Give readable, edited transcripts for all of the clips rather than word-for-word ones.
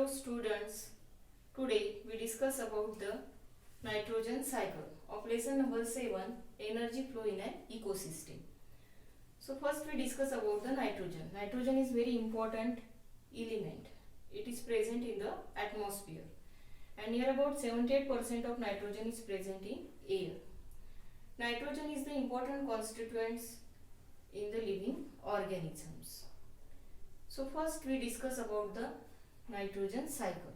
Hello students, today we discuss about the nitrogen cycle of lesson number 7, energy flow in an ecosystem. So first we discuss about the nitrogen. Nitrogen is very important element. It is present in the atmosphere and near about 78% of nitrogen is present in air. Nitrogen is the important constituents in the living organisms. So first we discuss about the nitrogen cycle.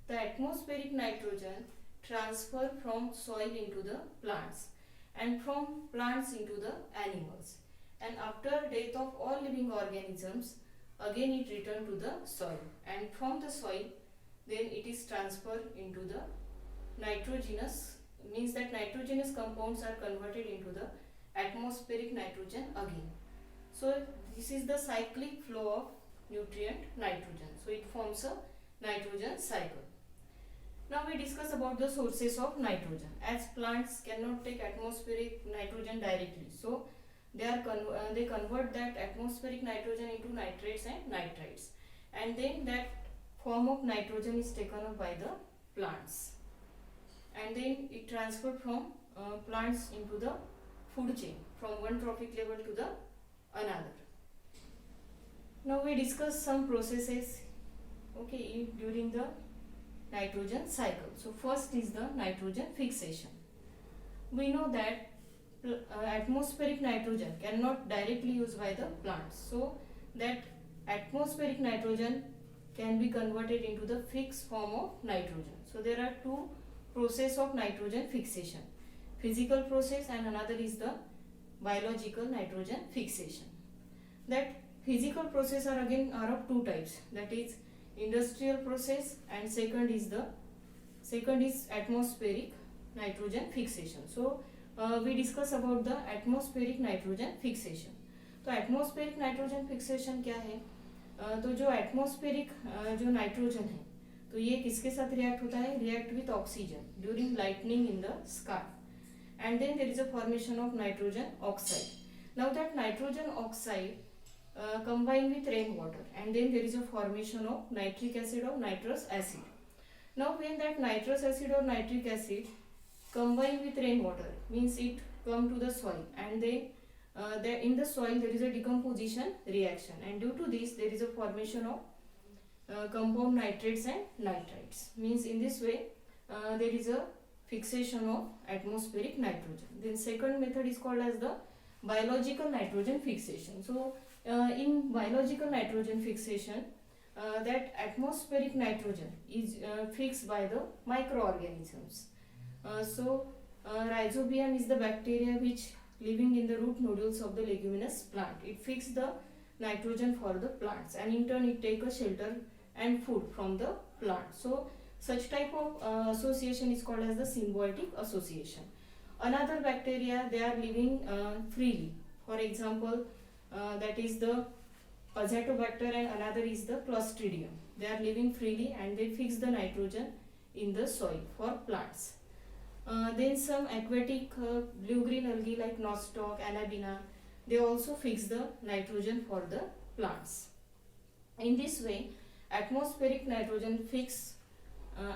The atmospheric nitrogen transfer from soil into the plants and from plants into the animals, and after death of all living organisms again it return to the soil, and from the soil then it is transferred into the nitrogenous, means that nitrogenous compounds are converted into the atmospheric nitrogen again. So this is the cyclic flow of nutrient nitrogen. So it forms a nitrogen cycle. Now we discuss about the sources of nitrogen. As plants cannot take atmospheric nitrogen directly, so they convert that atmospheric nitrogen into nitrates and nitrites, and then that form of nitrogen is taken up by the plants, and then it transferred from plants into the food chain from one trophic level to the another. Now we discuss some processes during the nitrogen cycle. So first is the nitrogen fixation. We know that atmospheric nitrogen cannot directly used by the plants, so that atmospheric nitrogen can be converted into the fixed form of nitrogen. So there are two process of nitrogen fixation, physical process and another is the biological nitrogen fixation. That physical process are of two types, that is industrial process, and second is atmospheric nitrogen fixation. So we discuss about the atmospheric nitrogen fixation. तो atmospheric nitrogen fixation क्या है? तो जो atmospheric जो nitrogen है, तो ये किसके साथ react होता है? React with oxygen during lightning in the sky, and then there is a formation of nitrogen oxide. Now that nitrogen oxide combine with rainwater, and then there is a formation of nitric acid or nitrous acid. Now when that nitrous acid or nitric acid combine with rainwater, means it come to the soil, and then in the soil there is a decomposition reaction, and due to this there is a formation of compound nitrates and nitrites. Means in this way there is a fixation of atmospheric nitrogen. Then second method is called as the biological nitrogen fixation. So in biological nitrogen fixation, that atmospheric nitrogen is fixed by the microorganisms. Rhizobium is the bacteria which living in the root nodules of the leguminous plant. It fixes the nitrogen for the plants, and in turn it take a shelter and food from the plant. So such type of association is called as the symbiotic association. Another bacteria, they are living freely. For example, that is the Azotobacter, and another is the Clostridium. They are living freely and they fix the nitrogen in the soil for plants. Then some aquatic blue-green algae like Nostoc, Anabina, they also fix the nitrogen for the plants. In this way, atmospheric nitrogen fix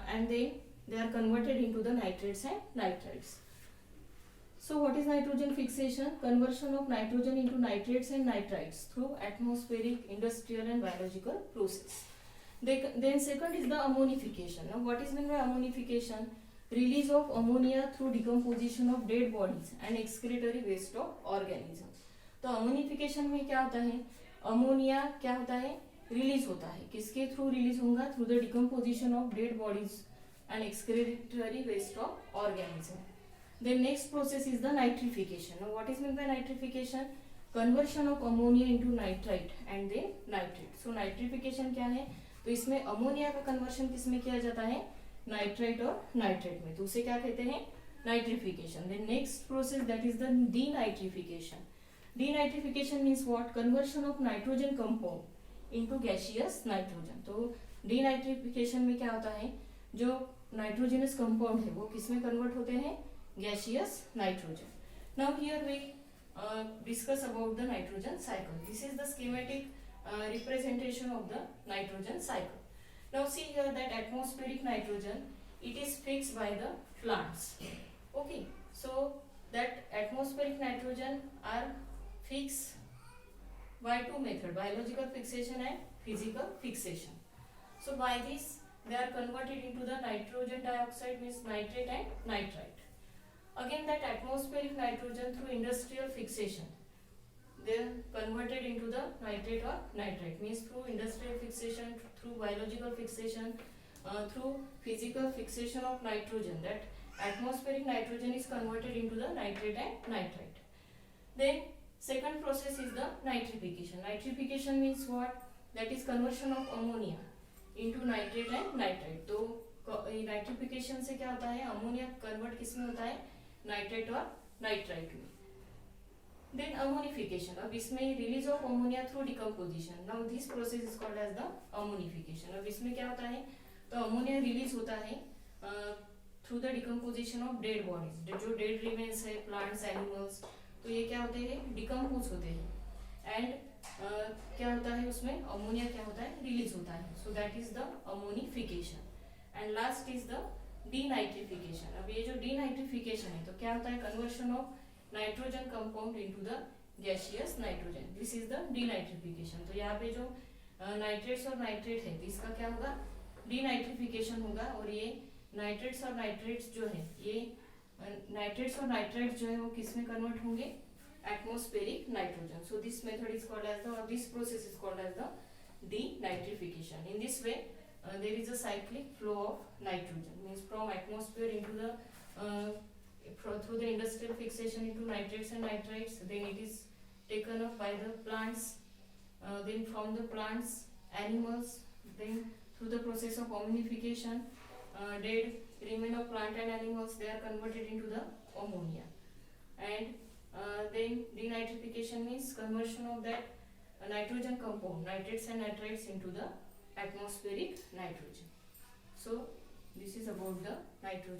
and then they are converted into the nitrates and nitrites. So what is nitrogen fixation? Conversion of nitrogen into nitrates and nitrites through atmospheric, industrial and biological process. Then second is the ammonification. Now what is meant by ammonification? Release of ammonia through decomposition of dead bodies and excretory waste of organisms. तो ammonification में क्या होता है? Ammonia क्या होता है? Release होता है. किसके थ्रू रिलीज होगा? Through the decomposition of dead bodies and excretory waste of organism. The next process is the nitrification. Now what is meant by nitrification? Conversion of ammonia into nitrite and then nitrate. So nitrification क्या है? तो इसमें ammonia का conversion किसमें किया जाता है? Nitrite और नाइट्रेट में. तो उसे क्या कहते हैं? Nitrification. The next process, that is the denitrification. Denitrification means what? Conversion of nitrogen compound into gaseous nitrogen. तो denitrification में क्या होता है? जो नाइट्रोजनस कंपाउंड है वो किसमें कन्वर्ट होते हैं? Gaseous nitrogen. Now here we discuss about the nitrogen cycle. This is the schematic representation of the nitrogen cycle. Now see here that atmospheric nitrogen, it is fixed by the plants. Okay, so that atmospheric nitrogen are fixed by two methods, biological fixation and physical fixation. So by this they are converted into the nitrogen dioxide, means nitrate and nitrite. Again that atmospheric nitrogen through industrial fixation, they are converted into the nitrate or nitrite, means through industrial fixation, through biological fixation, through physical fixation of nitrogen, that atmospheric nitrogen is converted into the nitrate and nitrite. Then second process is the nitrification. Nitrification means what? That is conversion of ammonia into nitrate and nitrite. तो nitrification से क्या होता है, ammonia convert किस में होता है, nitrate और नाइट्राइट में. देन अमोनिफिकेशन, अब इसमें release of ammonia through decomposition. Now this process is called as the ammonification. अब इसमें क्या होता है, तो अमोनिया रिलीज होता है through the decomposition of dead bodies, जो डेड रिमेन्स है प्लांट्स एनिमल्स, तो ये क्या होते हैं, डिकम्पोज होते हैं. एंड क्या होता है उसमें, अमोनिया क्या होता है, रिलीज होता है. So that is the ammonification. And last is the denitrification. अब ये जो डीनाइट्रिफिकेशन है, तो क्या होता है, conversion of nitrogen compound into the gaseous nitrogen. This is the denitrification. तो यहाँ पे जो नाइट्रेट्स और नाइट्रेट है, इसका क्या होगा, डीनाइट्रिफिकेशन होगा. और ये नाइट्रेट्स और नाइट्रेट्स जो है, ये नाइट्रेट्स और नाइट्रेट्स जो है वो किस में कन्वर्ट होंगे, atmospheric nitrogen. So this method is called as the, or this process is called as the denitrification. In this way there is a cyclic flow of nitrogen, means from atmosphere into the through the industrial fixation into nitrates and nitrites, then it is taken up by the plants, then from the plants animals, then through the process of ammonification dead remain of plant and animals, they are converted into the ammonia. And then denitrification means conversion of that nitrogen compound, nitrates and nitrites, into the atmospheric nitrogen. So this is about the nitrogen.